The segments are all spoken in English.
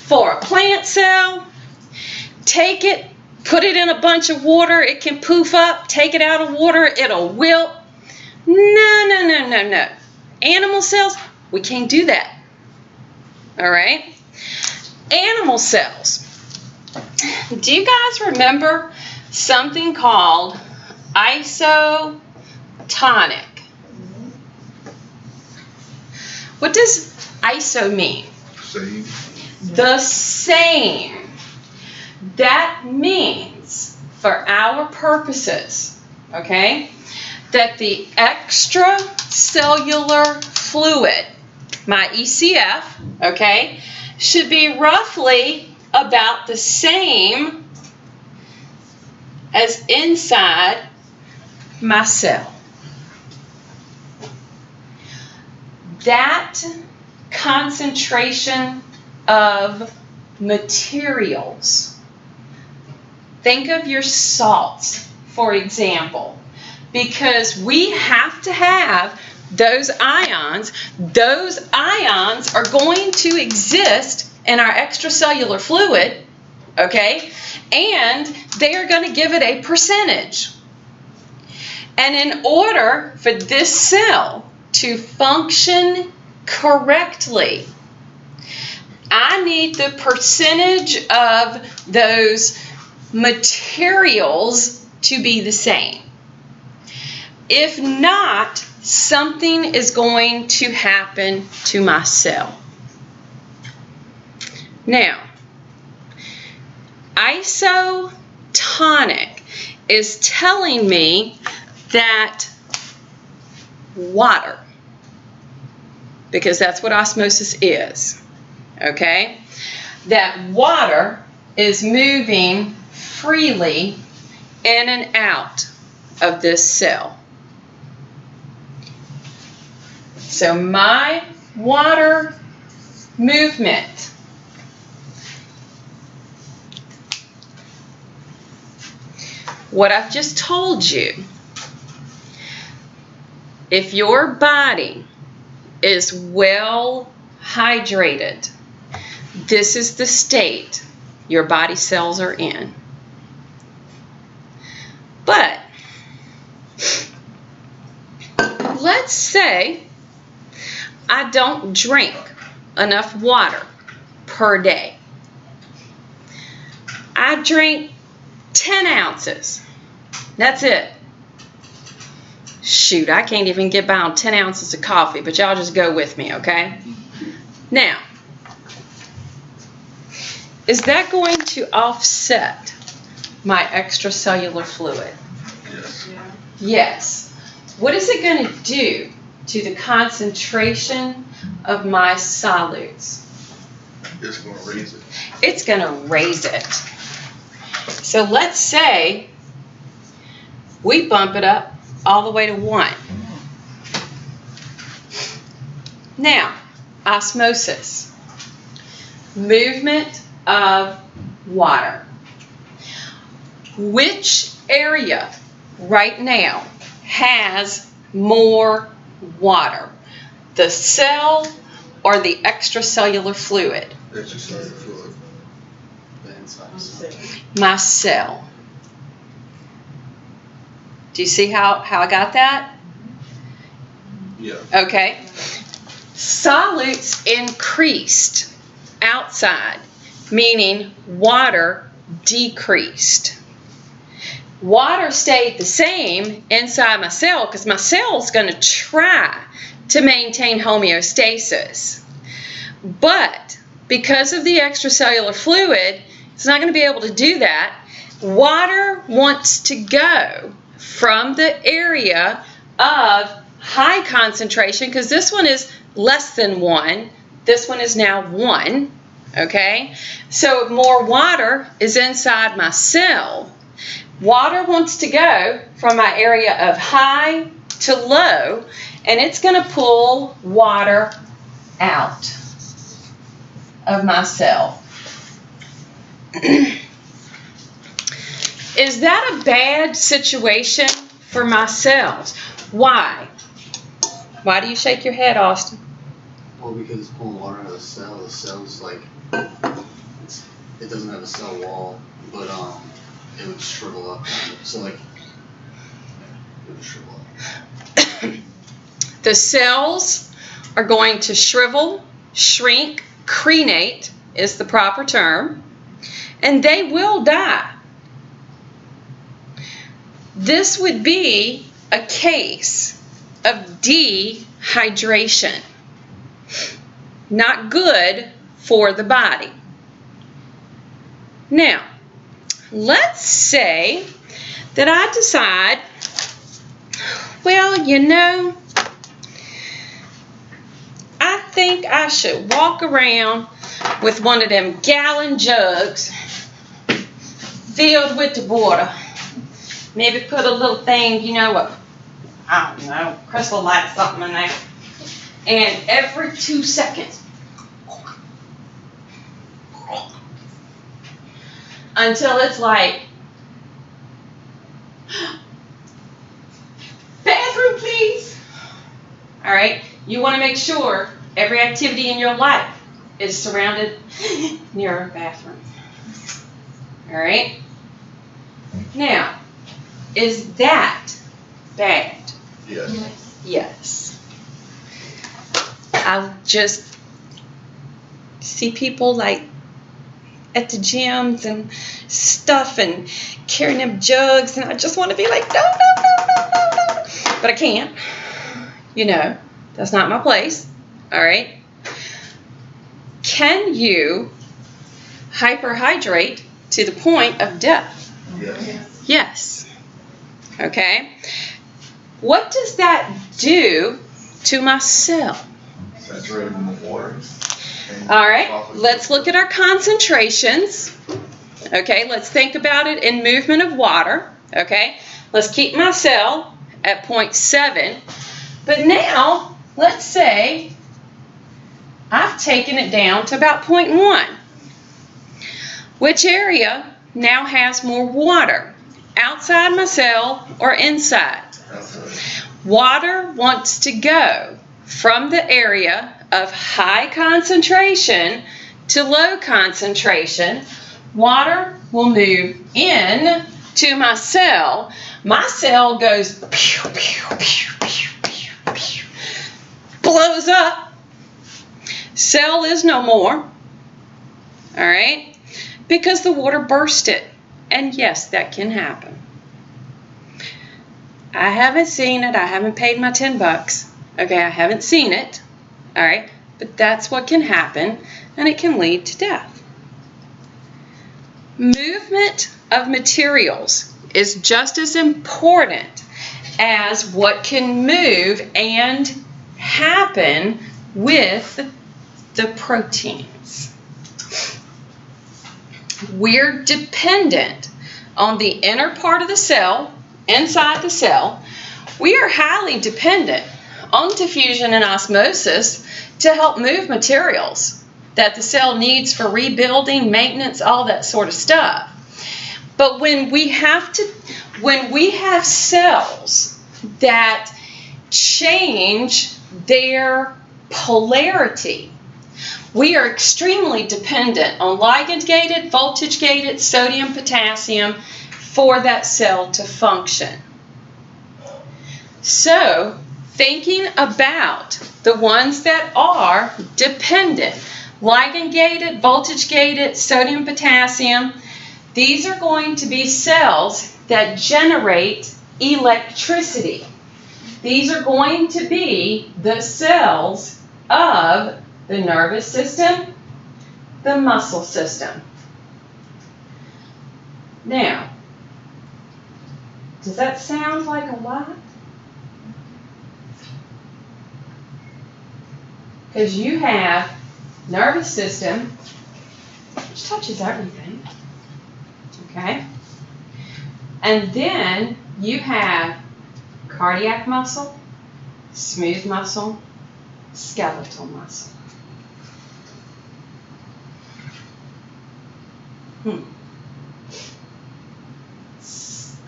For a plant cell, take it, put it in a bunch of water, it can poof up, take it out of water, it'll wilt. No. Animal cells, we can't do that. All right? Animal cells. Do you guys remember something called isotonic? What does iso mean? Same. The same. That means, for our purposes, okay, that the extracellular fluid, my ECF, okay, should be roughly about the same as inside my cell. That concentration of materials. Think of your salts, for example, because we have to have those ions. Those ions are going to exist in our extracellular fluid, okay? And they are going to give it a percentage. And in order for this cell to function correctly, I need the percentage of those materials to be the same. If not, something is going to happen to my cell. Now, isotonic is telling me that water, because that's what osmosis is, okay? That water is moving freely in and out of this cell. So my water movement what I've just told you, if your body is well hydrated, this is the state your body cells are in. But let's say I don't drink enough water per day. I drink 10 ounces. That's it. Shoot, I can't even get by on 10 ounces of coffee, but y'all just go with me, okay? Now, is that going to offset my extracellular fluid? Yes. Yes. What is it going to do to the concentration of my solutes? It's going to raise it. It's going to raise it. So let's say we bump it up all the way to 1. Now, osmosis, movement of water. Which area right now has more water? The cell or the extracellular fluid? Extracellular fluid. My cell. Do you see how I got that? Yeah. Okay. Solutes increased outside, meaning water decreased. Water stayed the same inside my cell because my cell is going to try to maintain homeostasis. But because of the extracellular fluid, it's not going to be able to do that. Water wants to go from the area of high concentration, because this one is less than 1. This one is now 1. Okay? So more water is inside my cell. Water wants to go from my area of high to low, and it's going to pull water out of my cell. Is that a bad situation for my cells? Why? Why do you shake your head, Austin? Well, because it's pulling water out of the cell's like it doesn't have a cell wall, but it would shrivel up. So like, it would shrivel up. The cells are going to shrivel, shrink, crenate is the proper term, and they will die. This would be a case of dehydration. Not good for the body. Now, let's say that I decide, well, you know, I think I should walk around with one of them gallon jugs filled with the water. Maybe put a little thing, you know, I don't know, crystal light something in there. And every 2 seconds, until it's like, bathroom please. All right, you want to make sure every activity in your life is surrounded near a bathroom. All right, now, is that bad? Yes. Yes. I just see people like at the gyms and stuff and carrying them jugs, and I just want to be like, no, no, no, no, no, no. But I can't. You know, that's not my place. All right. Can you hyperhydrate to the point of death? Yes. Yes. Okay. What does that do to my cell? Saturated in the water. All right, let's look at our concentrations. Okay, let's think about it in movement of water. Okay, let's keep my cell at 0.7. But now, let's say I've taken it down to about 0.1. Which area now has more water? Outside my cell or inside? Water wants to go from the area of high concentration to low concentration. Water will move in to my cell. My cell goes pew, pew, pew, pew, pew, pew, blows up. Cell is no more. All right? Because the water burst it. And yes, that can happen. I haven't seen it. I haven't paid my $10. Okay, I haven't seen it. All right, but that's what can happen, and it can lead to death. Movement of materials is just as important as what can move and happen with the proteins. We're dependent on the inner part of the cell, inside the cell. We are highly dependent on diffusion and osmosis to help move materials that the cell needs for rebuilding, maintenance, all that sort of stuff. But when we have cells that change their polarity, we are extremely dependent on ligand-gated, voltage-gated, sodium, potassium for that cell to function. So, thinking about the ones that are dependent, ligand-gated, voltage-gated, sodium, potassium, these are going to be cells that generate electricity. These are going to be the cells of the nervous system, the muscle system. Now, does that sound like a lot? Because you have nervous system, which touches everything, okay? And then you have cardiac muscle, smooth muscle, skeletal muscle.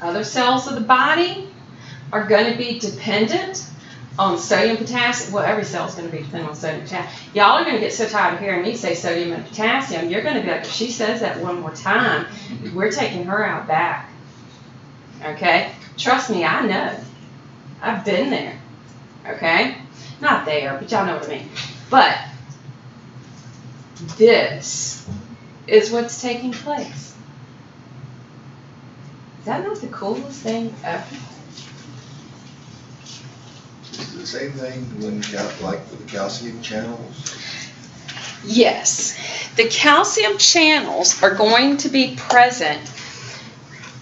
Other cells of the body are going to be dependent on sodium, potassium. Well, every cell is going to be dependent on sodium, potassium. Y'all are going to get so tired of hearing me say sodium and potassium. You're going to be like, if she says that one more time, we're taking her out back. Okay? Trust me, I know. I've been there. Okay? Not there, but y'all know what I mean. But this is what's taking place. Is that not the coolest thing ever? Is it the same thing when you got, like with the calcium channels? Yes. The calcium channels are going to be present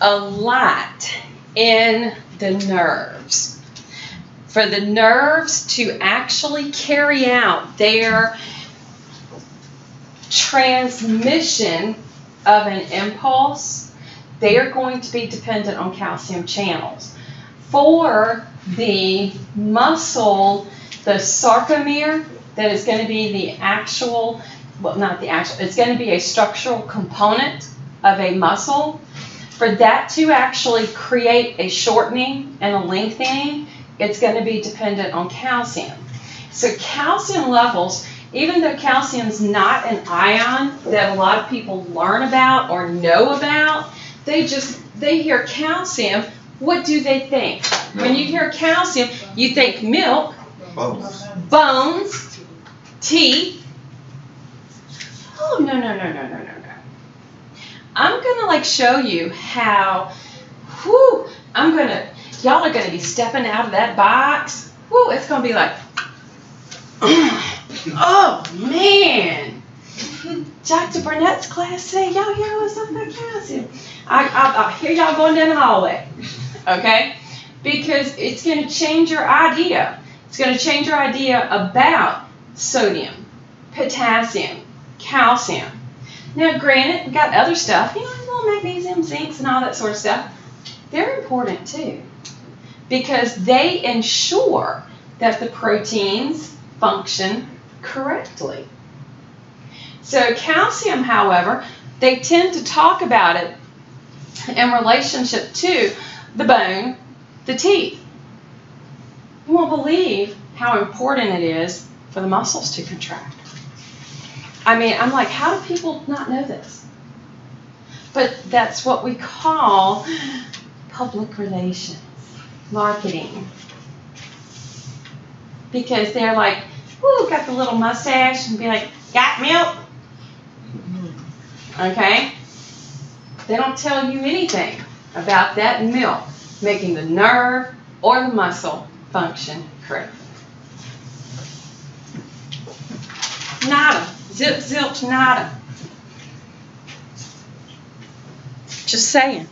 a lot in the nerves. For the nerves to actually carry out their transmission of an impulse, they are going to be dependent on calcium channels. For the muscle, the sarcomere, that is going to be the actual, well, not the actual, it's going to be a structural component of a muscle. For that to actually create a shortening and a lengthening, it's going to be dependent on calcium. So calcium levels, even though calcium's not an ion that a lot of people learn about or know about, they hear calcium. What do they think? When you hear calcium, you think milk, bones, teeth. Oh, no. I'm going to show you how, y'all are going to be stepping out of that box. Whoo, it's going to be like, oh, man. Dr. Burnett's class said, y'all hear what's up about calcium? I hear y'all going down the hallway, okay? Because it's going to change your idea. It's going to change your idea about sodium, potassium, calcium. Now, granted, we got other stuff, little magnesium, zincs, and all that sort of stuff. They're important too, because they ensure that the proteins function correctly. So calcium, however, they tend to talk about it in relationship to the bone, the teeth. You won't believe how important it is for the muscles to contract. I mean, I'm like, how do people not know this? But that's what we call public relations, marketing. Because they're like, whoo, got the little mustache and be like, got milk? Okay? They don't tell you anything about that milk making the nerve or the muscle function correctly. Nada. Zip, zilch, nada. Just saying.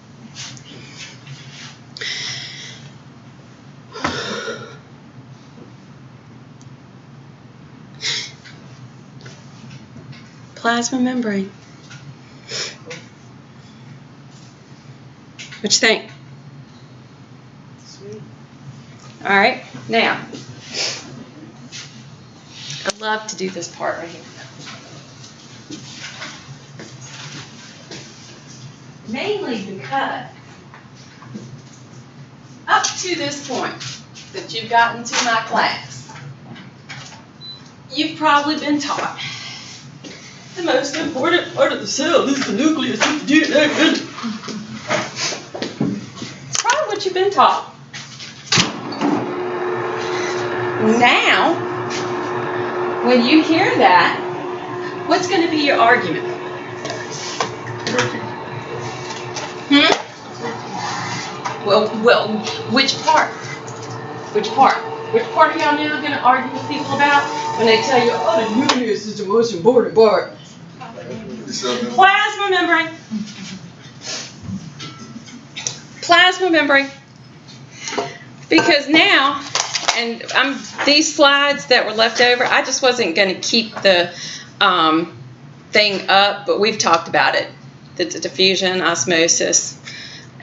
Plasma membrane. What you think? Sweet. All right. Now, I love to do this part right here. Mainly because up to this point that you've gotten to my class, you've probably been taught the most important part of the cell is the nucleus with the DNA in it. It's probably what you've been taught. Now, when you hear that, what's going to be your argument? Well, which part? Which part? Which part are y'all now going to argue with people about when they tell you, oh, the nucleus is the most important part? Plasma membrane. Plasma membrane. Because now, and these slides that were left over, I just wasn't going to keep the thing up, but we've talked about it. The diffusion, osmosis,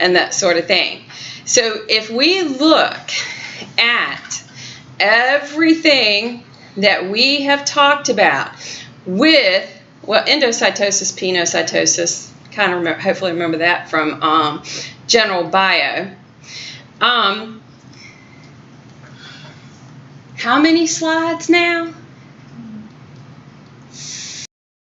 and that sort of thing. So if we look at everything that we have talked about with, well, endocytosis, penocytosis, kind of hopefully remember that from How many slides now?